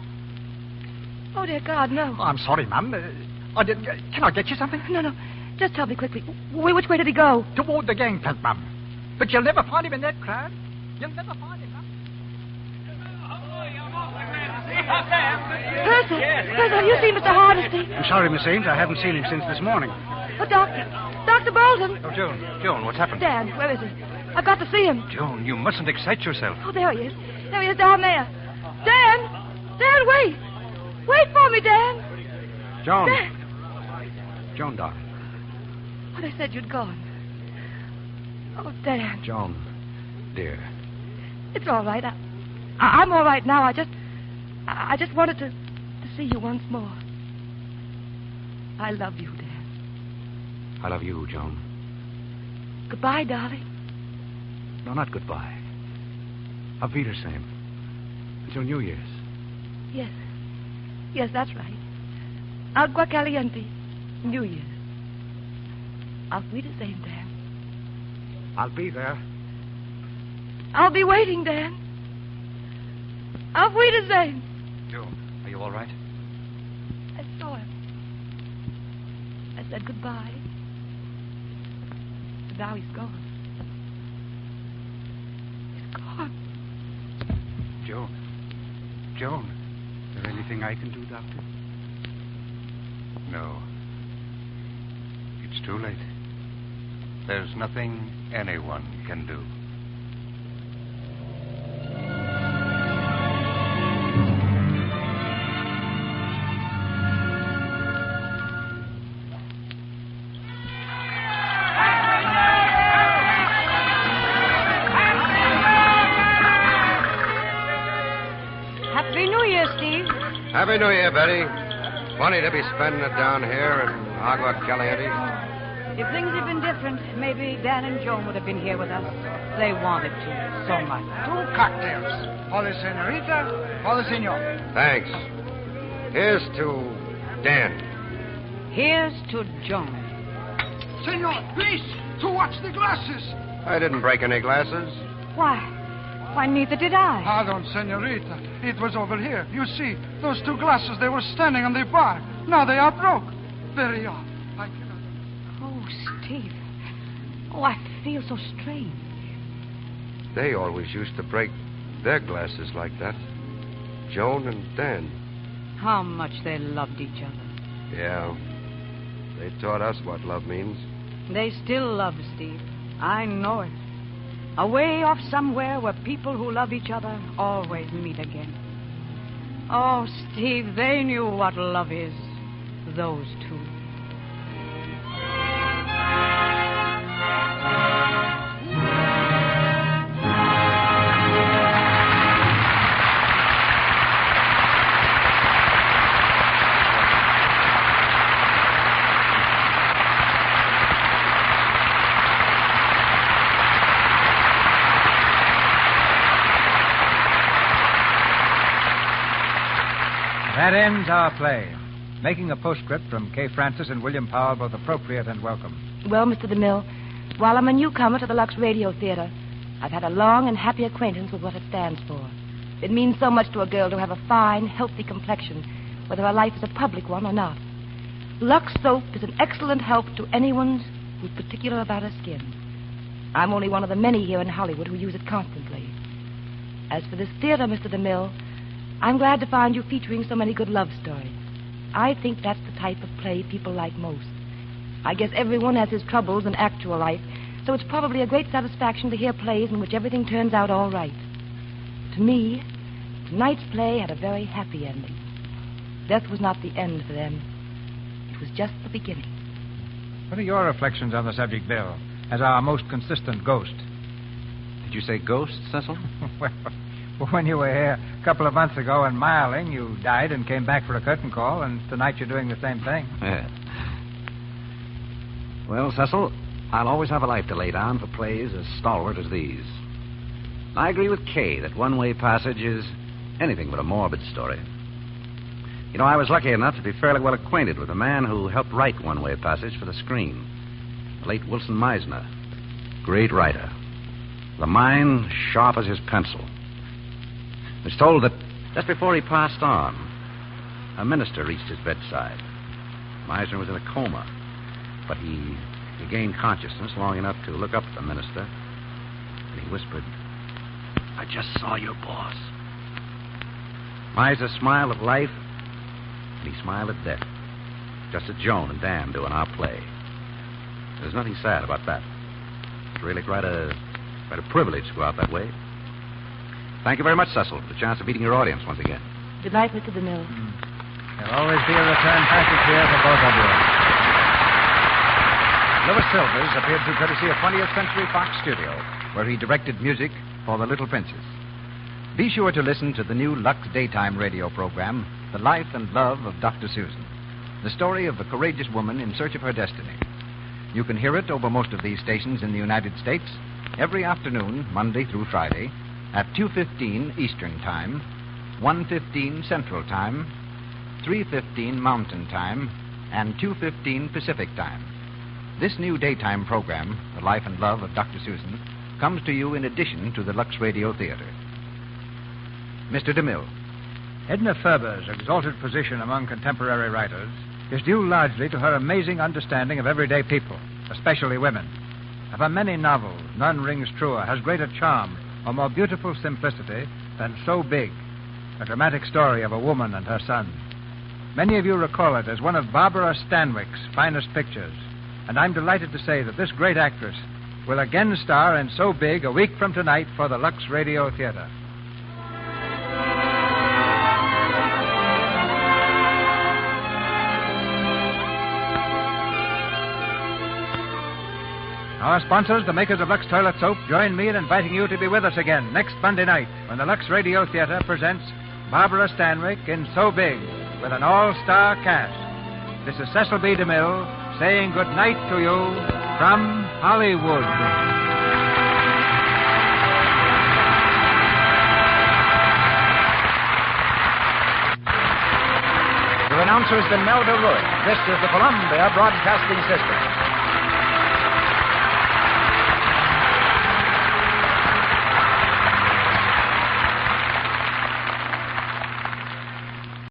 Oh, dear God, no. Oh, I'm sorry, ma'am. Can I get you something? No. Just tell me quickly. Which way did he go? Toward the gangplank, ma'am. But you'll never find him in that crowd. You'll never find him, ma'am. Percy, have you seen Mr. Hardesty? I'm sorry, Miss Ames. I haven't seen him since this morning. Oh, Dr. Bolton. Oh, Joan, what's happened? Dan, where is he? I've got to see him. Joan, you mustn't excite yourself. Oh, there he is. There he is down there. Dan, wait. Wait for me, Dan. Joan. Dan. Joan, darling. Oh, they said you'd gone. Oh, Dan. Joan, dear. It's all right. I'm all right now. I just wanted to see you once more. I love you, Dan. I love you, Joan. Goodbye, darling. No, not goodbye. Auf Wiedersehen. Until New Year's. Yes, that's right. Agua Caliente. New Year's. Auf Wiedersehen, Dan. I'll be there. I'll be waiting, Dan. Auf Wiedersehen. Joan, are you all right? I saw him. I said goodbye. And now he's gone. He's gone. Joan, is there anything I can do, Doctor? No. It's too late. There's nothing anyone can do. Happy New Year, Steve. Happy New Year, Betty. Funny to be spending it down here in Agua Caliente. If things had been different, maybe Dan and Joan would have been here with us. They wanted to so much. 2 cocktails. For the senorita, for the senor. Thanks. Here's to Dan. Here's to Joan. Senor, please, to watch the glasses. I didn't break any glasses. Why, neither did I. Pardon, senorita. It was over here. You see, those 2 glasses, they were standing on the bar. Now they are broke. Very odd. I cannot... Oh, Steve. Oh, I feel so strange. They always used to break their glasses like that. Joan and Dan. How much they loved each other. Yeah. They taught us what love means. They still love Steve. I know it. Away off somewhere where people who love each other always meet again. Oh, Steve, they knew what love is. Those 2. That ends our play. Making a postscript from Kay Francis and William Powell, both appropriate and welcome. Well, Mr. DeMille, while I'm a newcomer to the Lux Radio Theater, I've had a long and happy acquaintance with what it stands for. It means so much to a girl to have a fine, healthy complexion, whether her life is a public one or not. Lux soap is an excellent help to anyone who's particular about her skin. I'm only one of the many here in Hollywood who use it constantly. As for this theater, Mr. DeMille, I'm glad to find you featuring so many good love stories. I think that's the type of play people like most. I guess everyone has his troubles in actual life, so it's probably a great satisfaction to hear plays in which everything turns out all right. To me, tonight's play had a very happy ending. Death was not the end for them. It was just the beginning. What are your reflections on the subject, Bill, as our most consistent ghost? Did you say ghost, Cecil? Well, when you were here a couple of months ago in Marling, you died and came back for a curtain call, and tonight you're doing the same thing. Yeah. Well, Cecil, I'll always have a life to lay down for plays as stalwart as these. I agree with Kay that One-Way Passage is anything but a morbid story. You know, I was lucky enough to be fairly well acquainted with a man who helped write One-Way Passage for the screen, the late Wilson Meisner. Great writer. The mind sharp as his pencil. I was told that just before he passed on, a minister reached his bedside. Meisner was in a coma, but he gained consciousness long enough to look up at the minister, and he whispered, "I just saw your boss." Meisner smiled at life, and he smiled at death, just as Joan and Dan do in our play. There's nothing sad about that. It's really quite a privilege to go out that way. Thank you very much, Cecil, for the chance of meeting your audience once again. Good night, Mr. DeMille. There'll always be a return passage here for both of you. Louis Silvers appeared through courtesy of 20th Century Fox Studio, where he directed music for The Little Princess. Be sure to listen to the new Lux daytime radio program, The Life and Love of Dr. Susan, the story of a courageous woman in search of her destiny. You can hear it over most of these stations in the United States every afternoon, Monday through Friday, at 2:15 Eastern Time, 1:15 Central Time, 3:15 Mountain Time, and 2:15 Pacific Time. This new daytime program, The Life and Love of Dr. Susan, comes to you in addition to the Lux Radio Theater. Mr. DeMille. Edna Ferber's exalted position among contemporary writers is due largely to her amazing understanding of everyday people, especially women. Of her many novels, none rings truer, has greater charm, or more beautiful simplicity than So Big, a dramatic story of a woman and her son. Many of you recall it as one of Barbara Stanwyck's finest pictures, and I'm delighted to say that this great actress will again star in So Big a week from tonight for the Lux Radio Theater. Our sponsors, the makers of Lux Toilet Soap, join me in inviting you to be with us again next Monday night when the Lux Radio Theater presents Barbara Stanwyck in So Big with an all-star cast. This is Cecil B. DeMille saying good night to you from Hollywood. Your announcer has been Melba Roy. This is the Columbia Broadcasting System.